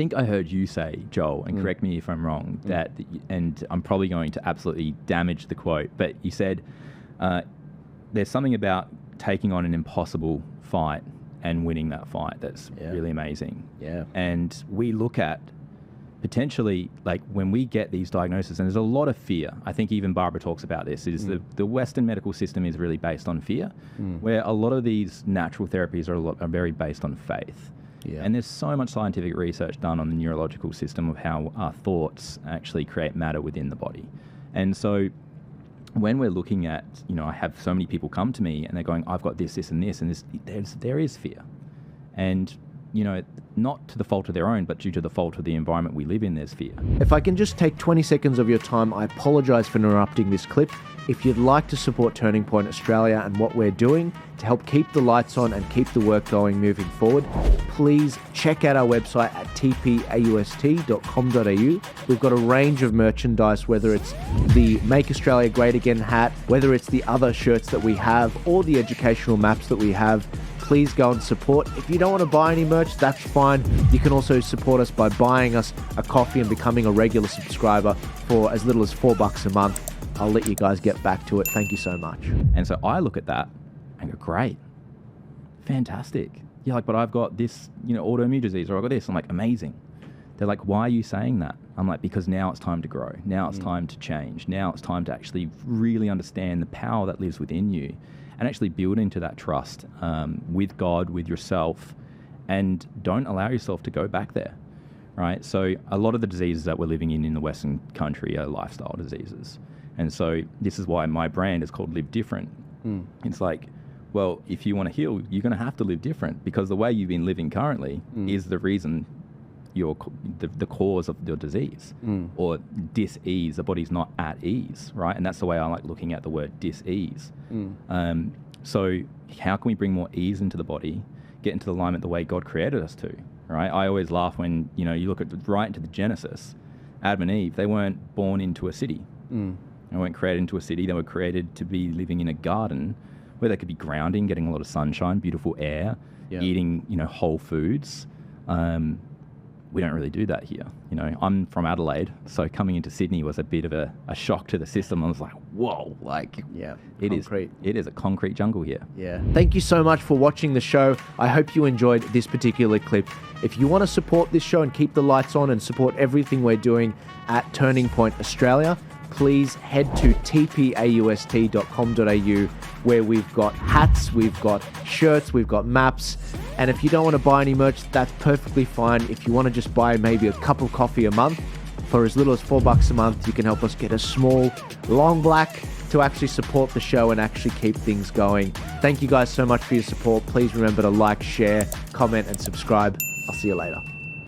think I heard you say, Joel, and correct me if I'm wrong, that, and I'm probably going to absolutely damage the quote, but you said there's something about taking on an impossible fight and winning that fight that's really amazing. Yeah. And we look at potentially, like, when we get these diagnoses, and there's a lot of fear. I think even Barbara talks about this, is the Western medical system is really based on fear, where a lot of these natural therapies are very based on faith. Yeah. And there's so much scientific research done on the neurological system of how our thoughts actually create matter within the body. And so when we're looking at, I have so many people come to me and they're going, I've got this, this, and this, and this. There is fear. And, not to the fault of their own, but due to the fault of the environment we live in, there's fear. If I can just take 20 seconds of your time, I apologise for interrupting this clip. If you'd like to support Turning Point Australia and what we're doing to help keep the lights on and keep the work going moving forward, please check out our website at tpaust.com.au. We've got a range of merchandise, whether it's the Make Australia Great Again hat, whether it's the other shirts that we have, or the educational maps that we have. Please go and support. If you don't want to buy any merch, that's fine. You can also support us by buying us a coffee and becoming a regular subscriber for as little as $4 a month. I'll let you guys get back to it. Thank you so much. And so I look at that and go, great, fantastic. You're like, but I've got this, autoimmune disease, or I've got this. I'm like, amazing. They're like, why are you saying that? I'm like, because now it's time to grow. Now it's time to change. Now it's time to actually really understand the power that lives within you and actually build into that trust with God, with yourself, and don't allow yourself to go back there, right? So a lot of the diseases that we're living in the Western country are lifestyle diseases. And so this is why my brand is called Live Different. It's like, well, if you want to heal, you're going to have to live different, because the way you've been living currently is the reason the cause of your disease or dis-ease. The body's not at ease, right? And that's the way I like looking at the word dis-ease. So how can we bring more ease into the body, get into the alignment the way God created us to, right? I always laugh when, you look at right into the Genesis, Adam and Eve, they weren't born into a city. They weren't created into a city. They were created to be living in a garden where they could be grounding, getting a lot of sunshine, beautiful air, eating, whole foods. We don't really do that here. I'm from Adelaide, so coming into Sydney was a bit of a shock to the system. I was like, whoa, it is a concrete jungle here. Yeah. Thank you so much for watching the show. I hope you enjoyed this particular clip. If you want to support this show and keep the lights on and support everything we're doing at Turning Point Australia, please head to tpaust.com.au, where we've got hats, we've got shirts, we've got maps. And if you don't want to buy any merch, that's perfectly fine. If you want to just buy maybe a cup of coffee a month, for as little as $4 a month, you can help us get a small, long black to actually support the show and actually keep things going. Thank you guys so much for your support. Please remember to like, share, comment, and subscribe. I'll see you later.